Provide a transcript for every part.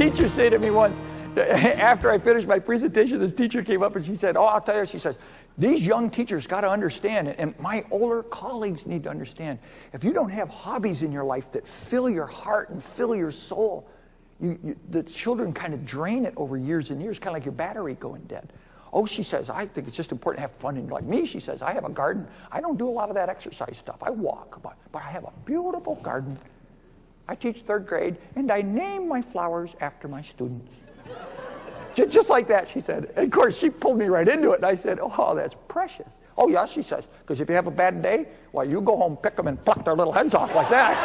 teacher say to me once, after I finished my presentation, this teacher came up and she said, oh, I'll tell you, she says, these young teachers got to understand, and my older colleagues need to understand, if you don't have hobbies in your life that fill your heart and fill your soul, the children kind of drain it over years and years, kind of like your battery going dead. Oh, she says, I think it's just important to have fun. And like me, she says, I have a garden. I don't do a lot of that exercise stuff. I walk, but I have a beautiful garden. I teach third grade, and I name my flowers after my students. Just like that, she said. And of course, she pulled me right into it. And I said, oh, that's precious. Oh, yes, she says, because if you have a bad day, well, you go home, pick them, and pluck their little heads off like that.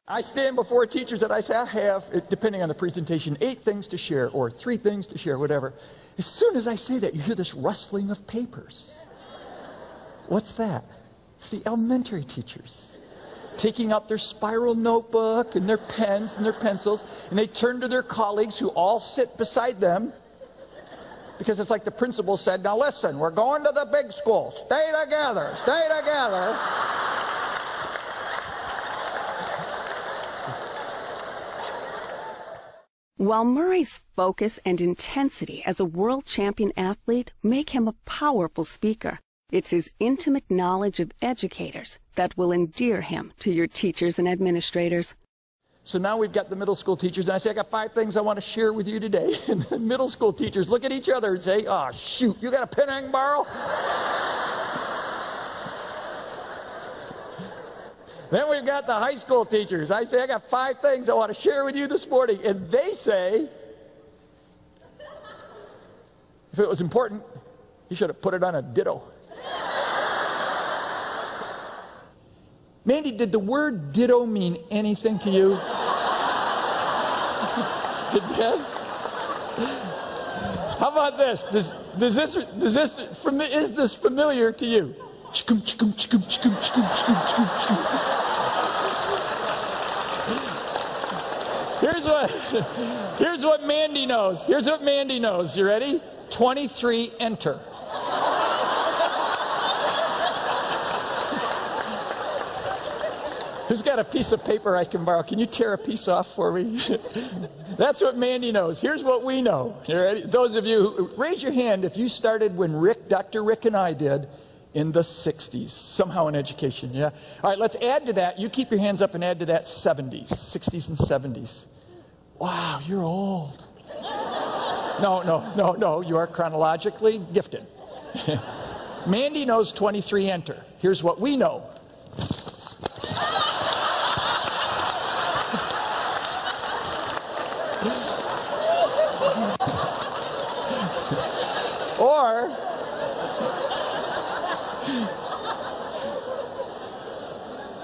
I stand before teachers and I say, I have, depending on the presentation, 8 things to share, or 3 things to share, whatever. As soon as I say that, you hear this rustling of papers. What's that? It's the elementary teachers taking out their spiral notebook and their pens and their pencils, and they turn to their colleagues who all sit beside them, because it's like the principal said, now listen, we're going to the big school. Stay together. Stay together. While Murray's focus and intensity as a world champion athlete make him a powerful speaker, it's his intimate knowledge of educators that will endear him to your teachers and administrators. So now we've got the middle school teachers, and I say, I got 5 things I want to share with you today. And the middle school teachers look at each other and say, oh, shoot, you got a pen I can borrow? Then we've got the high school teachers. I say, I got 5 things I want to share with you this morning. And they say, if it was important, you should have put it on a ditto. Mandy, did the word ditto mean anything to you? How about this? Is this familiar to you? Here's what Mandy knows. Here's what Mandy knows. You ready? 23, enter. Who's got a piece of paper I can borrow? Can you tear a piece off for me? That's what Mandy knows. Here's what we know. You ready? Those of you, raise your hand if you started when Dr. Rick and I did in the 60s, somehow in education, yeah? All right, let's add to that. You keep your hands up and add to that 70s, 60s and 70s. Wow, you're old. No, you are chronologically gifted. Mandy knows 23, enter. Here's what we know. Or,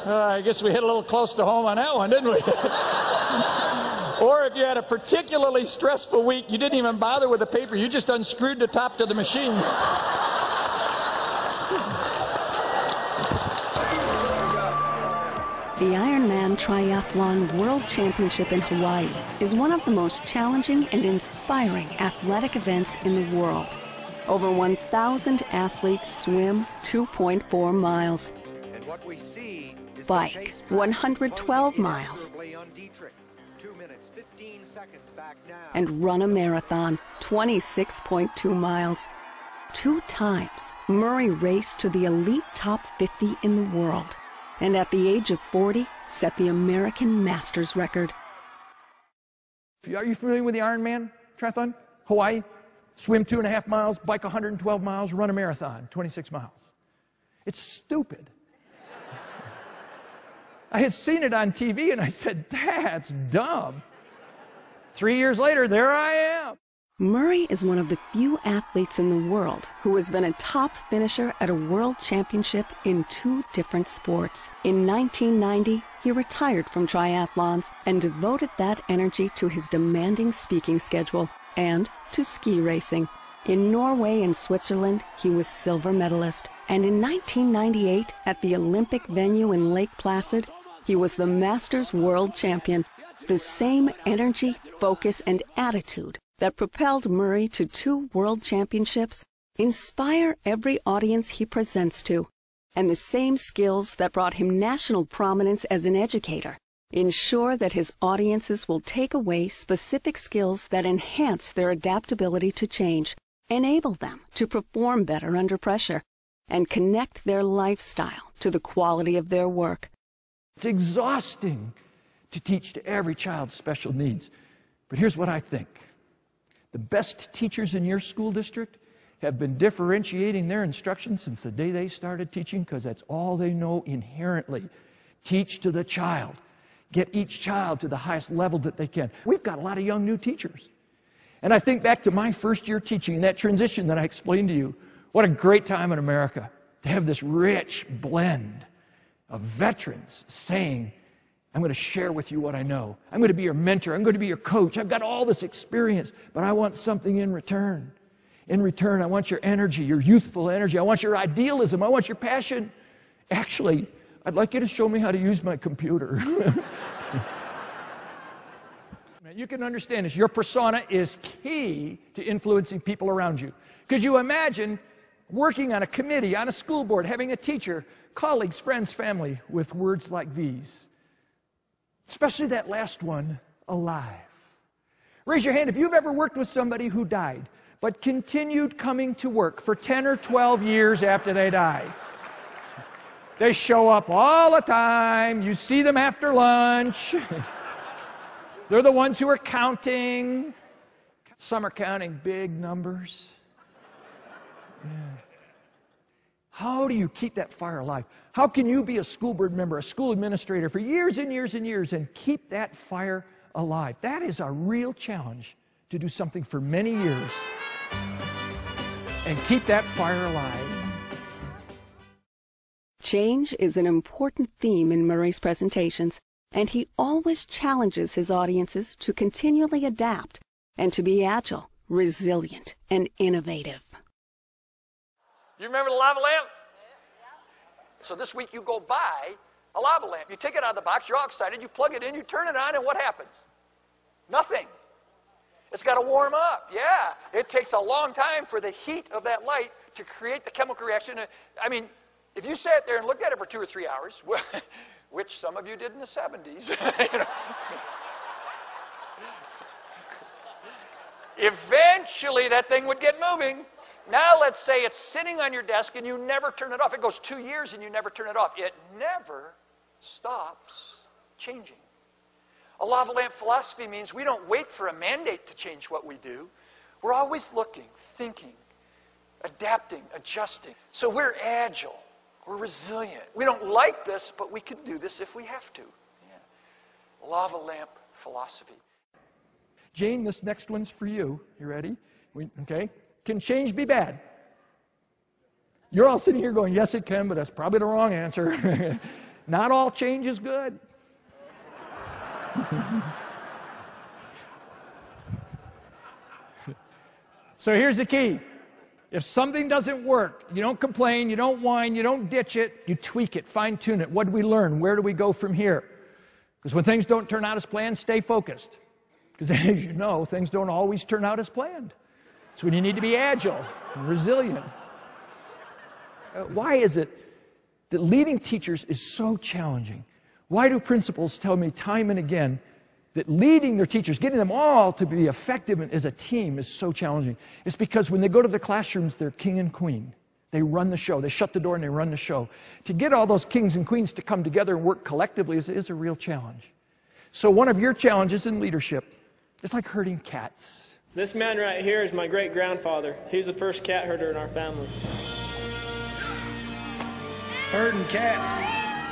I guess we hit a little close to home on that one, didn't we? Or if you had a particularly stressful week, you didn't even bother with the paper, you just unscrewed the top to the machine. The Ironman Triathlon World Championship in Hawaii is one of the most challenging and inspiring athletic events in the world. Over 1,000 athletes swim 2.4 miles, bike 112 miles, and run a marathon 26.2 miles. 2 times, Murray raced to the elite top 50 in the world, and at the age of 40, set the American Masters record. Are you familiar with the Ironman Triathlon? Hawaii? Swim 2.5 miles, bike 112 miles, run a marathon, 26 miles. It's stupid. I had seen it on TV and I said, that's dumb. 3 years later, there I am. Murray is one of the few athletes in the world who has been a top finisher at a world championship in 2 different sports. In 1990, he retired from triathlons and devoted that energy to his demanding speaking schedule and to ski racing. In Norway and Switzerland, he was silver medalist. And in 1998, at the Olympic venue in Lake Placid, he was the Masters World Champion. The same energy, focus, and attitude that propelled Murray to 2 world championships inspire every audience he presents to. And the same skills that brought him national prominence as an educator Ensure that his audiences will take away specific skills that enhance their adaptability to change, enable them to perform better under pressure, and connect their lifestyle to the quality of their work. It's exhausting to teach to every child's special needs. But here's what I think. The best teachers in your school district have been differentiating their instruction since the day they started teaching, because that's all they know inherently. Teach to the child. Get each child to the highest level that they can. We've got a lot of young new teachers. And I think back to my first year teaching and that transition that I explained to you. What a great time in America to have this rich blend of veterans saying, I'm going to share with you what I know. I'm going to be your mentor. I'm going to be your coach. I've got all this experience, but I want something in return. In return, I want your energy, your youthful energy. I want your idealism. I want your passion. Actually, I'd like you to show me how to use my computer. You can understand this. Your persona is key to influencing people around you. Could you imagine working on a committee, on a school board, having a teacher, colleagues, friends, family, with words like these? Especially that last one, alive. Raise your hand if you've ever worked with somebody who died, but continued coming to work for 10 or 12 years after they died. They show up all the time. You see them after lunch. They're the ones who are counting. Some are counting big numbers. Yeah. How do you keep that fire alive? How can you be a school board member, a school administrator for years and years and years and keep that fire alive? That is a real challenge, to do something for many years and keep that fire alive. Change is an important theme in Murray's presentations, and he always challenges his audiences to continually adapt and to be agile, resilient, and innovative. You remember the lava lamp? So this week you go buy a lava lamp. You take it out of the box, you're all excited, you plug it in, you turn it on, and what happens? Nothing. It's got to warm up. Yeah, it takes a long time for the heat of that light to create the chemical reaction. I mean, if you sat there and looked at it for 2 or 3 hours, which some of you did in the 70s, you know, eventually that thing would get moving. Now let's say it's sitting on your desk and you never turn it off. It goes 2 years and you never turn it off. It never stops changing. A lava lamp philosophy means we don't wait for a mandate to change what we do. We're always looking, thinking, adapting, adjusting. So we're agile. We're resilient. We don't like this, but we can do this if we have to. Yeah. Lava lamp philosophy. Jane, this next one's for you. You ready? Okay. Can change be bad? You're all sitting here going, yes, it can, but that's probably the wrong answer. Not all change is good. So here's the key. If something doesn't work, you don't complain, you don't whine, you don't ditch it, you tweak it, fine-tune it. What do we learn? Where do we go from here? Because when things don't turn out as planned, stay focused. Because as you know, things don't always turn out as planned. So when you need to be agile and resilient. Why is it that leading teachers is so challenging? Why do principals tell me time and again that leading their teachers, getting them all to be effective as a team is so challenging? It's because when they go to the classrooms, they're king and queen. They run the show. They shut the door and they run the show. To get all those kings and queens to come together and work collectively is a real challenge. So one of your challenges in leadership is like herding cats. This man right here is my great-grandfather. He's the first cat herder in our family. Herding cats.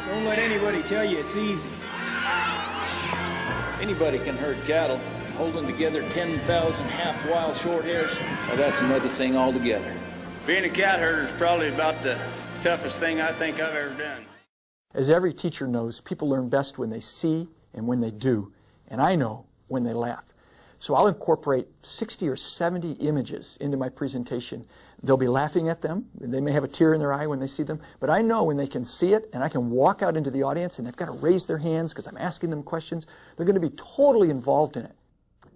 Don't let anybody tell you it's easy. Anybody can herd cattle. Holding together 10,000 half-wild short hairs, well, that's another thing altogether. Being a cat herder is probably about the toughest thing I think I've ever done. As every teacher knows, people learn best when they see and when they do. And I know when they laugh. So I'll incorporate 60 or 70 images into my presentation. They'll be laughing at them. They may have a tear in their eye when they see them. But I know when they can see it, and I can walk out into the audience, and they've got to raise their hands because I'm asking them questions. They're going to be totally involved in it.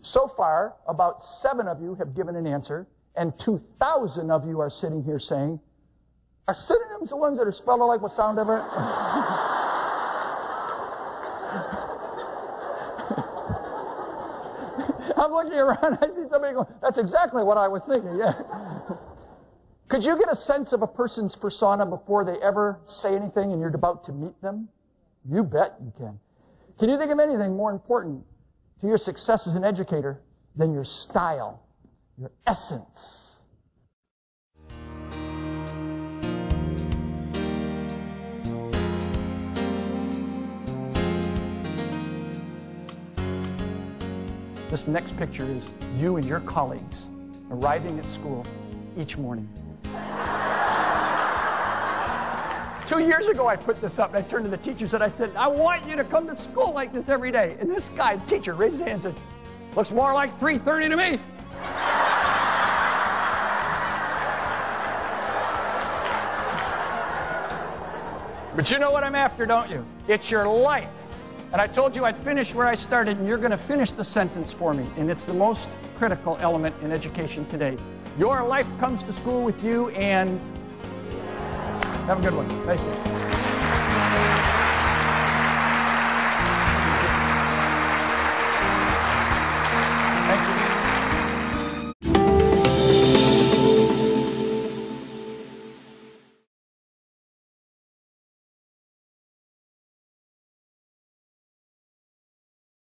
So far, about 7 of you have given an answer, and 2,000 of you are sitting here saying, are synonyms the ones that are spelled alike with sound ever? I'm looking around, I see somebody going, that's exactly what I was thinking, yeah. Could you get a sense of a person's persona before they ever say anything and you're about to meet them? You bet you can. Can you think of anything more important to your success as an educator than your style, your essence? This next picture is you and your colleagues arriving at school each morning. 2 years ago, I put this up, and I turned to the teachers and I said, I want you to come to school like this every day. And this guy, teacher, raised his hand and said, looks more like 3:30 to me. But you know what I'm after, don't you? It's your life. And I told you I'd finish where I started, and you're going to finish the sentence for me. And it's the most critical element in education today. Your life comes to school with you, and have a good one. Thank you.